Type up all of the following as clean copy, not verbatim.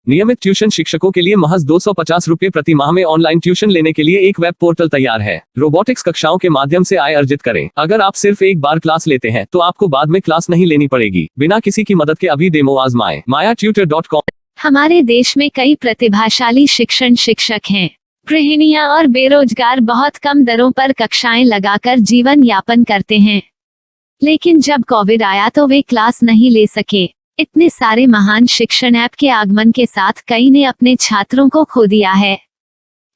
नियमित ट्यूशन शिक्षकों के लिए महज 250 रुपए प्रति माह में ऑनलाइन ट्यूशन लेने के लिए एक वेब पोर्टल तैयार है। रोबोटिक्स कक्षाओं के माध्यम से आय अर्जित करें। अगर आप सिर्फ एक बार क्लास लेते हैं तो आपको बाद में क्लास नहीं लेनी पड़ेगी। बिना किसी की मदद के अभी डेमो आजमाएं। mayatutor.com। हमारे देश में कई प्रतिभाशाली शिक्षक हैं। गृहिणियां और बेरोजगार बहुत कम दरों पर कक्षाएं लगाकर जीवन यापन करते हैं, लेकिन जब कोविड आया तो वे क्लास नहीं ले सके। इतने सारे महान शिक्षण ऐप के आगमन के साथ कई ने अपने छात्रों को खो दिया है।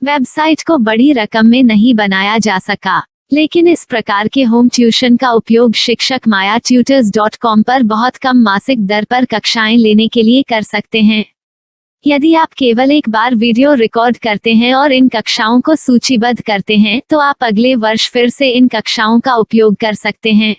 वेबसाइट को बड़ी रकम में नहीं बनाया जा सका, लेकिन इस प्रकार के होम ट्यूशन का उपयोग शिक्षक mayatutors.com पर बहुत कम मासिक दर पर कक्षाएं लेने के लिए कर सकते हैं। यदि आप केवल एक बार वीडियो रिकॉर्ड करते हैं और इन कक्षाओं को सूचीबद्ध करते हैं तो आप अगले वर्ष फिर से इन कक्षाओं का उपयोग कर सकते हैं।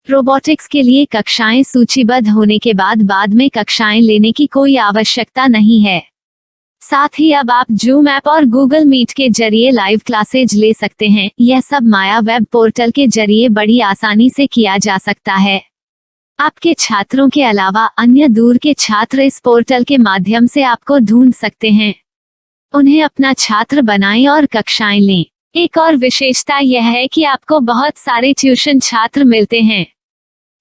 रोबोटिक्स के लिए कक्षाएं सूचीबद्ध होने के बाद में कक्षाएं लेने की कोई आवश्यकता नहीं है। साथ ही अब आप जूम ऐप और गूगल मीट के जरिए लाइव क्लासेज ले सकते हैं। यह सब माया वेब पोर्टल के जरिए बड़ी आसानी से किया जा सकता है। आपके छात्रों के अलावा अन्य दूर के छात्र इस पोर्टल के माध्यम से आपको ढूंढ सकते हैं। उन्हें अपना छात्र बनाएं और कक्षाएं लें। एक और विशेषता यह है कि आपको बहुत सारे ट्यूशन छात्र मिलते हैं।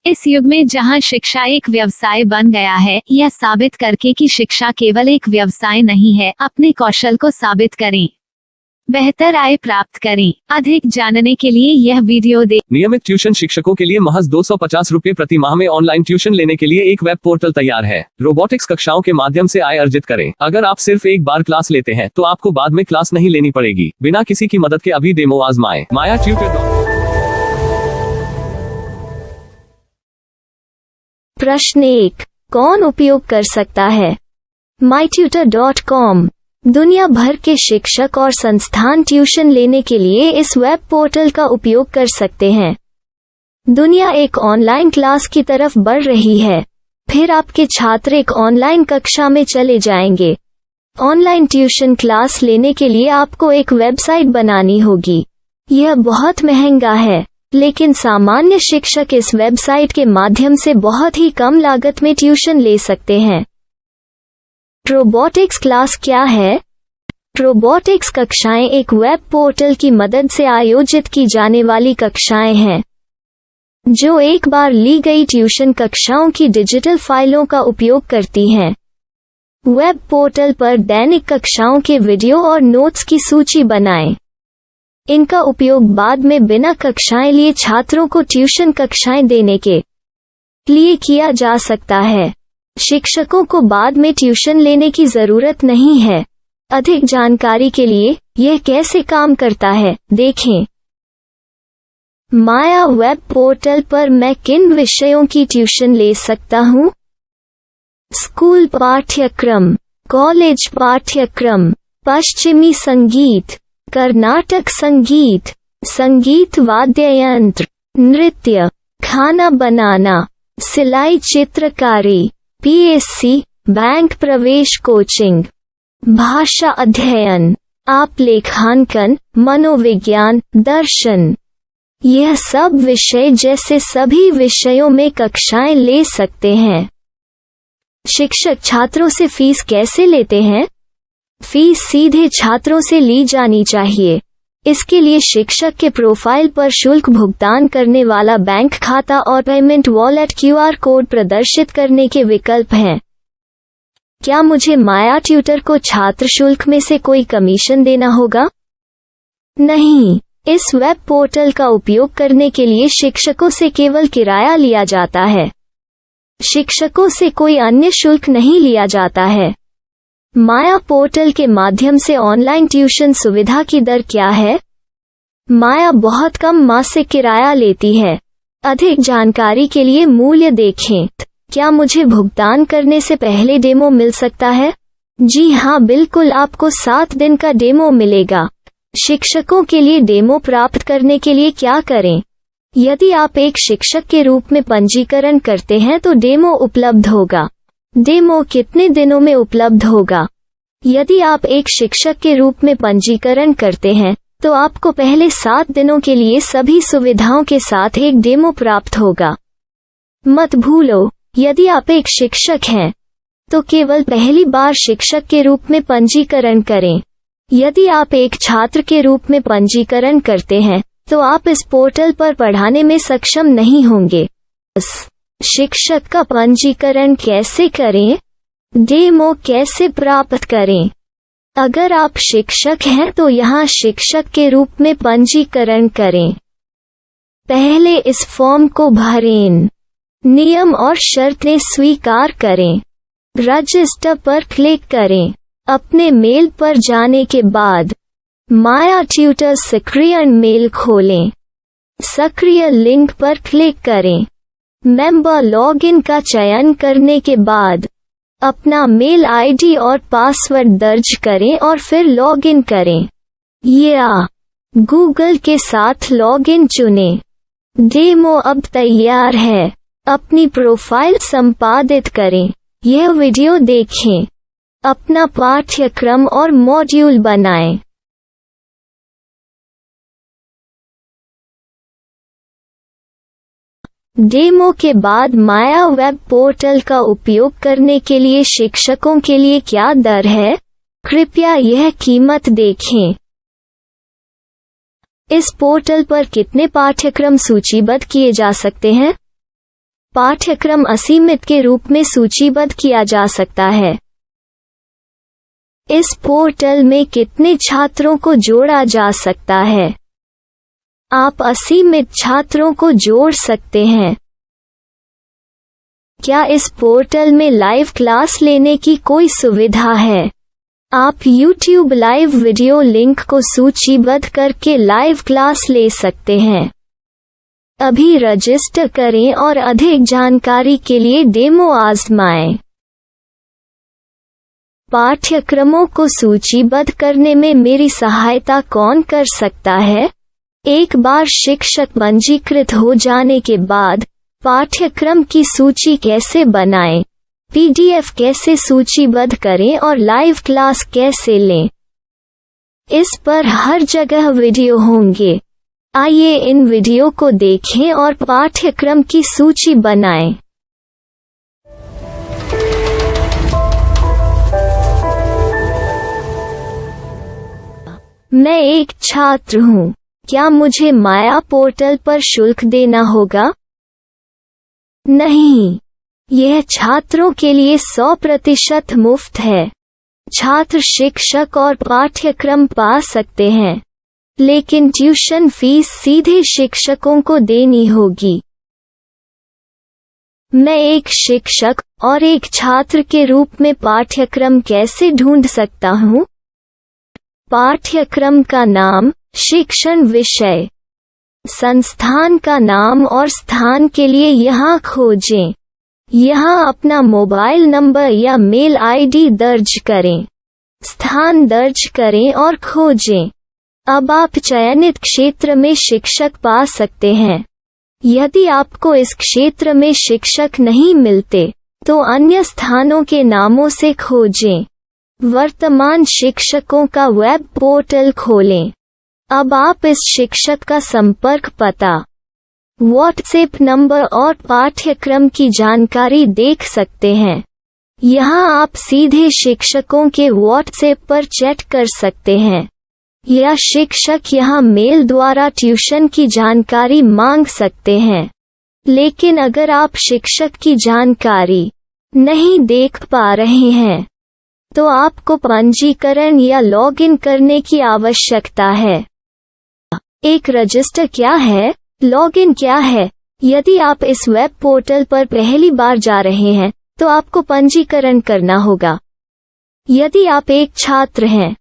इस युग में जहां शिक्षा एक व्यवसाय बन गया है, यह साबित करके कि शिक्षा केवल एक व्यवसाय नहीं है, अपने कौशल को साबित करें, बेहतर आय प्राप्त करें। अधिक जानने के लिए यह वीडियो देखें। नियमित ट्यूशन शिक्षकों के लिए महज 250 रुपए प्रति माह में ऑनलाइन ट्यूशन लेने के लिए एक वेब पोर्टल तैयार है। रोबोटिक्स कक्षाओं के माध्यम से आय अर्जित करें। अगर आप सिर्फ एक बार क्लास लेते हैं तो आपको बाद में क्लास नहीं लेनी पड़ेगी। बिना किसी की मदद के अभी डेमो आजमाएं। mayatutor.com। प्रश्न 1, कौन उपयोग कर सकता है? mytutor.com दुनिया भर के शिक्षक और संस्थान ट्यूशन लेने के लिए इस वेब पोर्टल का उपयोग कर सकते हैं। दुनिया एक ऑनलाइन क्लास की तरफ बढ़ रही है। फिर आपके छात्र एक ऑनलाइन कक्षा में चले जाएंगे। ऑनलाइन ट्यूशन क्लास लेने के लिए आपको एक वेबसाइट बनानी होगी। यह बहुत महंगा है, लेकिन सामान्य शिक्षक इस वेबसाइट के माध्यम से बहुत ही कम लागत में ट्यूशन ले सकते हैं। रोबोटिक्स क्लास क्या है? रोबोटिक्स कक्षाएं एक वेब पोर्टल की मदद से आयोजित की जाने वाली कक्षाएं हैं, जो एक बार ली गई ट्यूशन कक्षाओं की डिजिटल फाइलों का उपयोग करती हैं। वेब पोर्टल पर दैनिक कक्षाओं के वीडियो और नोट्स की सूची बनाएं। इनका उपयोग बाद में बिना कक्षाएं लिए छात्रों को ट्यूशन कक्षाएं देने के लिए किया जा सकता है। शिक्षकों को बाद में ट्यूशन लेने की जरूरत नहीं है। अधिक जानकारी के लिए यह कैसे काम करता है, देखें। माया वेब पोर्टल पर मैं किन विषयों की ट्यूशन ले सकता हूँ? स्कूल पाठ्यक्रम, कॉलेज पाठ्यक्रम, पश्चिमी संगीत, कर्नाटक संगीत, संगीत वाद्य यंत्र, नृत्य, खाना बनाना, सिलाई चित्रकारी, पीएससी, बैंक प्रवेश कोचिंग, भाषा अध्ययन, आप लेखांकन, मनोविज्ञान, दर्शन। यह सब विषय जैसे सभी विषयों में कक्षाएं ले सकते हैं। शिक्षक छात्रों से फीस कैसे लेते हैं? फीस सीधे छात्रों से ली जानी चाहिए। इसके लिए शिक्षक के प्रोफाइल पर शुल्क भुगतान करने वाला बैंक खाता और पेमेंट वॉलेट क्यूआर कोड प्रदर्शित करने के विकल्प हैं। क्या मुझे माया ट्यूटर को छात्र शुल्क में से कोई कमीशन देना होगा? नहीं, इस वेब पोर्टल का उपयोग करने के लिए शिक्षकों से केवल किराया लिया जाता है। शिक्षकों से कोई अन्य शुल्क नहीं लिया जाता है। माया पोर्टल के माध्यम से ऑनलाइन ट्यूशन सुविधा की दर क्या है? माया बहुत कम मासिक किराया लेती है। अधिक जानकारी के लिए मूल्य देखें। क्या मुझे भुगतान करने से पहले डेमो मिल सकता है? जी हाँ, बिल्कुल, आपको 7 दिन का डेमो मिलेगा। शिक्षकों के लिए डेमो प्राप्त करने के लिए क्या करें? यदि आप एक शिक्षक के रूप में पंजीकरण करते हैं तो डेमो उपलब्ध होगा। डेमो कितने दिनों में उपलब्ध होगा? यदि आप एक शिक्षक के रूप में पंजीकरण करते हैं तो आपको पहले 7 दिनों के लिए सभी सुविधाओं के साथ एक डेमो प्राप्त होगा। मत भूलो, यदि आप एक शिक्षक हैं तो केवल पहली बार शिक्षक के रूप में पंजीकरण करें। यदि आप एक छात्र के रूप में पंजीकरण करते हैं तो आप इस पोर्टल पर पढ़ाने में सक्षम नहीं होंगे। शिक्षक का पंजीकरण कैसे करें? डेमो कैसे प्राप्त करें? अगर आप शिक्षक हैं तो यहाँ शिक्षक के रूप में पंजीकरण करें। पहले इस फॉर्म को भरें। नियम और शर्तें स्वीकार करें। रजिस्टर पर क्लिक करें। अपने मेल पर जाने के बाद माया ट्यूटर सक्रिय मेल खोलें। सक्रिय लिंक पर क्लिक करें। मेंबर लॉगिन का चयन करने के बाद अपना मेल आईडी और पासवर्ड दर्ज करें और फिर लॉगिन करें या गूगल के साथ लॉगिन चुनें। डेमो अब तैयार है। अपनी प्रोफाइल संपादित करें। यह वीडियो देखें। अपना पाठ्यक्रम और मॉड्यूल बनाएं। डेमो के बाद माया वेब पोर्टल का उपयोग करने के लिए शिक्षकों के लिए क्या दर है? कृपया यह कीमत देखें। इस पोर्टल पर कितने पाठ्यक्रम सूचीबद्ध किए जा सकते हैं? पाठ्यक्रम असीमित के रूप में सूचीबद्ध किया जा सकता है। इस पोर्टल में कितने छात्रों को जोड़ा जा सकता है? आप असीमित छात्रों को जोड़ सकते हैं। क्या इस पोर्टल में लाइव क्लास लेने की कोई सुविधा है? आप YouTube लाइव वीडियो लिंक को सूचीबद्ध करके लाइव क्लास ले सकते हैं। अभी रजिस्टर करें और अधिक जानकारी के लिए डेमो आजमाएं। पाठ्यक्रमों को सूचीबद्ध करने में मेरी सहायता कौन कर सकता है? एक बार शिक्षक पंजीकृत हो जाने के बाद पाठ्यक्रम की सूची कैसे बनाएं, PDF कैसे सूचीबद्ध करें और लाइव क्लास कैसे लें, इस पर हर जगह वीडियो होंगे। आइए इन वीडियो को देखें और पाठ्यक्रम की सूची बनाएं। मैं एक छात्र हूँ। क्या मुझे माया पोर्टल पर शुल्क देना होगा? नहीं, यह छात्रों के लिए 100% मुफ्त है। छात्र शिक्षक और पाठ्यक्रम पा सकते हैं, लेकिन ट्यूशन फीस सीधे शिक्षकों को देनी होगी। मैं एक शिक्षक और एक छात्र के रूप में पाठ्यक्रम कैसे ढूंढ सकता हूँ? पाठ्यक्रम का नाम, शिक्षण विषय, संस्थान का नाम और स्थान के लिए यहाँ खोजें। यहाँ अपना मोबाइल नंबर या मेल आईडी दर्ज करें। स्थान दर्ज करें और खोजें। अब आप चयनित क्षेत्र में शिक्षक पा सकते हैं। यदि आपको इस क्षेत्र में शिक्षक नहीं मिलते, तो अन्य स्थानों के नामों से खोजें। वर्तमान शिक्षकों का वेब पोर्टल खोलें। अब आप इस शिक्षक का संपर्क पता, व्हाट्सएप नंबर और पाठ्यक्रम की जानकारी देख सकते हैं। यहाँ आप सीधे शिक्षकों के व्हाट्सएप पर चैट कर सकते हैं या शिक्षक यहाँ मेल द्वारा ट्यूशन की जानकारी मांग सकते हैं। लेकिन अगर आप शिक्षक की जानकारी नहीं देख पा रहे हैं, तो आपको पंजीकरण या लॉगिन करने की आवश्यकता है। एक रजिस्टर क्या है? लॉगिन क्या है? यदि आप इस वेब पोर्टल पर पहली बार जा रहे हैं, तो आपको पंजीकरण करना होगा। यदि आप एक छात्र हैं,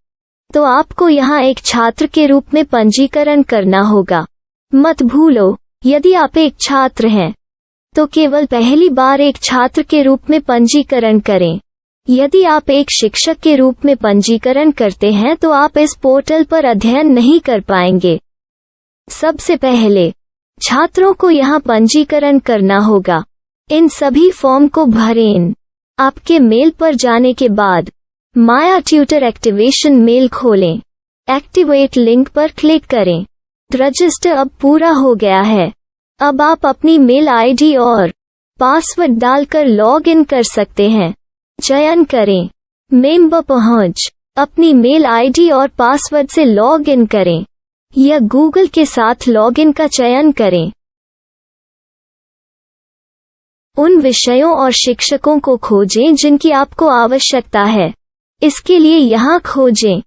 तो आपको यहाँ एक छात्र के रूप में पंजीकरण करना होगा। मत भूलो, यदि आप एक छात्र हैं, तो केवल पहली बार एक छात्र के रूप में पंजीकरण करें। यदि आप एक शिक्षक के रूप में पंजीकरण करते हैं तो आप इस पोर्टल पर अध्ययन नहीं कर पाएंगे। सबसे पहले छात्रों को यहाँ पंजीकरण करना होगा। इन सभी फॉर्म को भरें। आपके मेल पर जाने के बाद माया ट्यूटर एक्टिवेशन मेल खोलें। एक्टिवेट लिंक पर क्लिक करें। रजिस्टर अब पूरा हो गया है। अब आप अपनी मेल आईडी और पासवर्ड डालकर लॉग इन कर सकते हैं। चयन करें। मेंबर पहुंच। अपनी मेल आईडी और पासवर्ड से लॉग इन करें या गूगल के साथ लॉगिन का चयन करें। उन विषयों और शिक्षकों को खोजें जिनकी आपको आवश्यकता है। इसके लिए यहाँ खोजें।